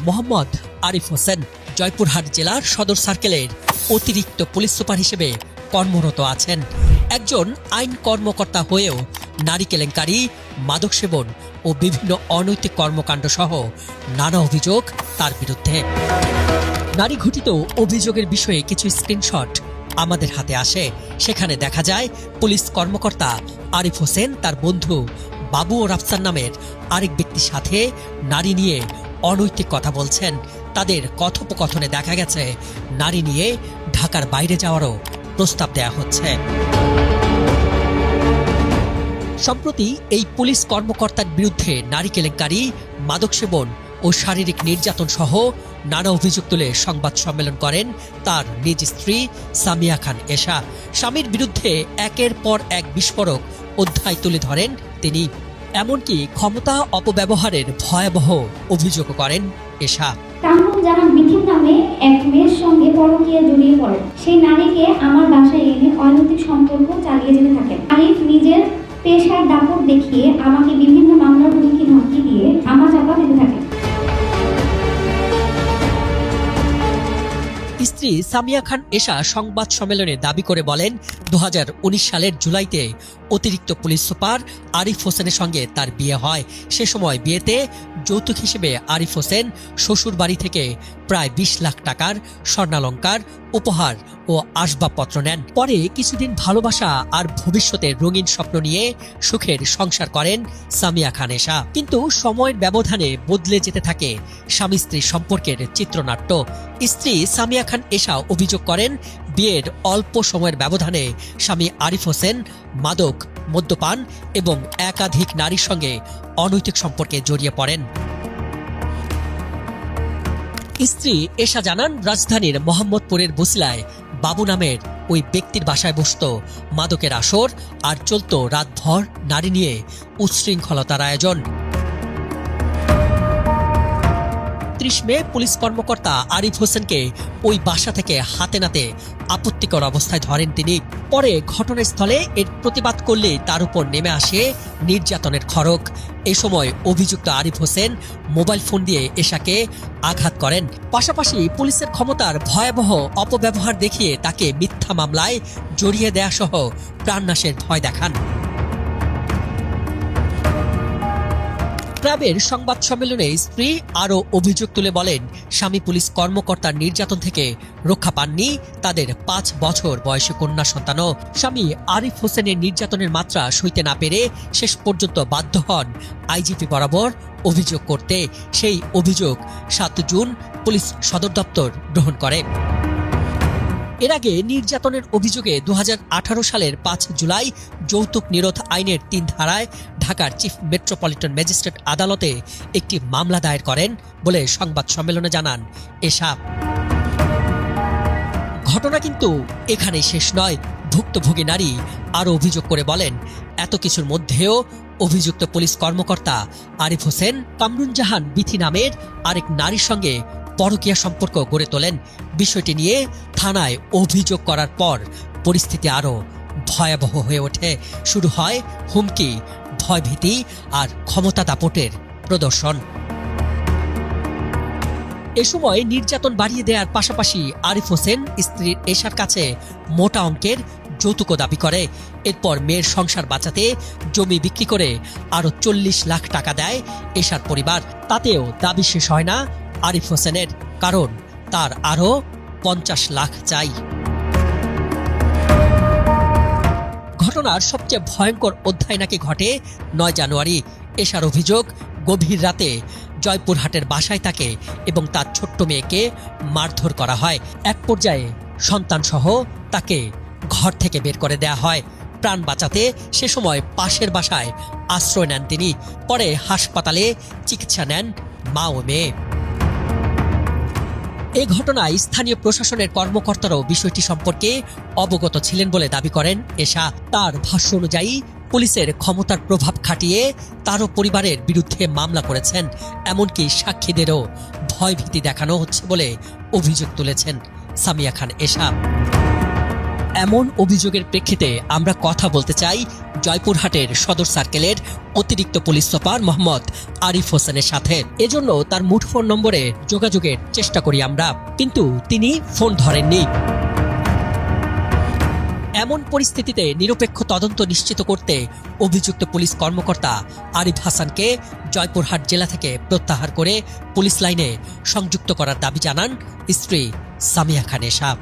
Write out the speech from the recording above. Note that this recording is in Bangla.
মোহাম্মদ আরিফ হোসেন জয়পুরহাট জেলার সদর সার্কেলের অতিরিক্ত পুলিশ সুপার হিসেবে কর্মরত আছেন। একজন আইন কর্মকর্তা হয়েও নারী কেলেঙ্কারি, মাদক সেবন ও বিভিন্ন অনৈতিক কর্মকাণ্ড সহ নানা অভিযোগ তার বিরুদ্ধে। নারী ঘটিত অভিযোগের বিষয়ে কিছু স্ক্রিনশট আমাদের হাতে আসে। সেখানে দেখা যায় পুলিশ কর্মকর্তা আরিফ হোসেন তার বন্ধু বাবু ও রাফসান নামের আরেক ব্যক্তির সাথে নারী নিয়ে অনৈতিক কথা বলছেন। তাদের কথোপকথনে দেখা গেছে নারী নিয়ে ঢাকার বাইরে যাওয়ারও প্রস্তাব দেয়া হচ্ছে। সম্প্রতি এই পুলিশ কর্মকর্তার বিরুদ্ধে নারী কেলেঙ্কারি, মাদক সেবন ও শারীরিক নির্যাতন সহ নানা অভিযোগ তুলে সংবাদ সম্মেলন করেন তার নিজ স্ত্রী সামিয়া খান এশা। স্বামীর বিরুদ্ধে একের পর এক বিস্ফোরক অধ্যায় তুলে ধরেন তিনি। এমনকি ক্ষমতা অপব্যবহারের ভয়াবহ অভিযোগও করেন এশা। কামরুন জাহান বিথির নামে এক মেয়ের সঙ্গে পরকীয়া জড়িয়ে পড়েন। সেই নারীকে আমার বাসায় এনে অনৈতিক সম্পর্ক চালিয়ে যেতে থাকেন। আরিফ নিজের পেশার দাপট দেখিয়ে আমাকে বিভিন্ন মামলার হুমকি ধমকি দিয়ে চাপা দিতে থাকেন। স্ত্রী সামিয়া খান এশা সংবাদ সম্মেলনে দাবি করে বলেন, 2019 সালের জুলাইতে অতিরিক্ত পুলিশ সুপার আরিফ হোসেনের সঙ্গে তার বিয়ে হয়। সে সময় বিয়েতে যৌতুক হিসেবে আরিফ হোসেন শ্বশুর বাড়ি থেকে প্রায় 20 লাখ টাকার স্বর্ণালংকার, উপহার ও আসবাবপত্র নেন। পরে কিছুদিন ভালোবাসা আর ভবিষ্যতের রঙিন স্বপ্ন নিয়ে সুখের সংসার করেন সামিয়া খান এশা। কিন্তু সময়ের ব্যবধানে বদলে যেতে থাকে স্বামী স্ত্রীর সম্পর্কের চিত্রনাট্য। স্ত্রী সামিয়া খান এশা অভিযোগ করেন, বিয়ের অল্প সময়ের ব্যবধানে স্বামী আরিফ হোসেন মাদক, মদ্যপান এবং একাধিক নারীর সঙ্গে অনৈতিক সম্পর্কে জড়িয়ে পড়েন। স্ত্রী এশা জানান, রাজধানীর মোহাম্মদপুরের বসিলায় বাবু নামের ওই ব্যক্তির বাসায় বসত মাদকের আসর আর চলত রাতভর নারী নিয়ে উচ্ছৃঙ্খলতার আয়োজন। 30 মে পুলিশ কর্মকর্তা আরিফ হোসেনকে ওই বাসা থেকে হাতে নাতে আপত্তিকর অবস্থায় ধরেন তিনি। পরে ঘটনাস্থলে এর প্রতিবাদ করলে তার উপর নেমে আসে নির্যাতনের খড়গ। এ সময় অভিযুক্ত আরিফ হোসেন মোবাইল ফোন দিয়ে এশাকে আঘাত করেন। পাশাপাশি পুলিশের ক্ষমতার ভয়াবহ অপব্যবহার দেখিয়ে তাকে মিথ্যা মামলায় জড়িয়ে দেয়া সহ প্রাণনাশের ভয় দেখান। ক্লাবের সংবাদ সম্মেলনে স্ত্রী আরও অভিযোগ তুলে বলেন, স্বামী পুলিশ কর্মকর্তার নির্যাতন থেকে রক্ষা পাননি তাদের 5 বছর বয়সী কন্যা সন্তানও। স্বামী আরিফ হোসেনের নির্যাতনের মাত্রা সইতে না পেরে শেষ পর্যন্ত বাধ্য হন আইজিপি বরাবর অভিযোগ করতে। সেই অভিযোগ 7 জুন পুলিশ সদর দপ্তর গ্রহণ করে। এর আগে নির্যাতনের অভিযোগে 2018 সালের 5 জুলাই যৌতুক নিরোধ আইনের 3 ধারায় ঢাকার চিফ মেট্রোপলিটন ম্যাজিস্ট্রেট আদালতে একটি মামলা দায়ের করেন বলে সংবাদ সম্মেলনে জানান এশা। ঘটনা কিন্তু এখানেই শেষ নয়। ভুক্তভোগী নারী আরও অভিযোগ করে বলেন, এত কিছুর মধ্যেও অভিযুক্ত পুলিশ কর্মকর্তা আরিফ হোসেন কামরুন জাহান বিথি নামের আরেক নারীর সঙ্গে পরকীয়া সম্পর্ক গড়ে তোলেন। বিষয়টি নিয়ে থানায় অভিযোগ করার পর পরিস্থিতি আরও ভয়াবহ হয়ে ওঠে। শুরু হয় হুমকি, ভয়ভীতি আর ক্ষমতা দাপটের প্রদর্শন। এ সময় নির্যাতন বাড়িয়ে দেওয়ার পাশাপাশি আরিফ হোসেন স্ত্রীর এশার কাছে মোটা অঙ্কের যৌতুকও দাবি করে। এরপর মেয়ের সংসার বাঁচাতে জমি বিক্রি করে আরও 40 লাখ টাকা দেয় এশার পরিবার। তাতেও দাবি শেষ হয় না আরিফ হোসেনের, কারণ তার আরও 50 লাখ চাই। ঘটনার সবচেয়ে ভয়ঙ্কর অধ্যায় নাকি ঘটে 9 জানুয়ারি। এশার অভিযোগ, গভীর রাতে জয়পুরহাটের বাসায় তাকে এবং তার ছোট্ট মেয়েকে মারধর করা হয়। এক পর্যায়ে সন্তানসহ তাকে ঘর থেকে বের করে দেয়া হয়। প্রাণ বাঁচাতে সে সময় পাশের বাসায় আশ্রয় নেন তিনি। পরে হাসপাতালে চিকিৎসা নেন মা ও মেয়ে। এই ঘটনায় স্থানীয় প্রশাসনের কর্মকর্তারাও বিষয়টি সম্পর্কে অবগত ছিলেন বলে দাবি করেন এশা। তার ভাষ্য অনুযায়ী পুলিশের ক্ষমতার প্রভাব খাটিয়ে তারও পরিবারের বিরুদ্ধে মামলা করেছেন। এমনকি সাক্ষীদেরও ভয়ভীতি দেখানো হচ্ছে বলে অভিযোগ তুলেছেন সামিয়া খান এশা। এমন অভিযোগের প্রেক্ষিতে আমরা কথা বলতে চাই জয়পুরহাটের সদর সার্কেলের অতিরিক্ত পুলিশ সুপার মোহাম্মদ আরিফ হোসেনের সাথে। এজন্য তার মুঠোফোন নম্বরে যোগাযোগের চেষ্টা করি আমরা, কিন্তু তিনি ফোন ধরেননি। এমন পরিস্থিতিতে নিরপেক্ষ তদন্ত নিশ্চিত করতে অভিযুক্ত পুলিশ কর্মকর্তা আরিফ হাসানকে জয়পুরহাট জেলা থেকে প্রত্যাহার করে পুলিশ লাইনে সংযুক্ত করার দাবি জানান স্ত্রী সামিয়া খান এশা।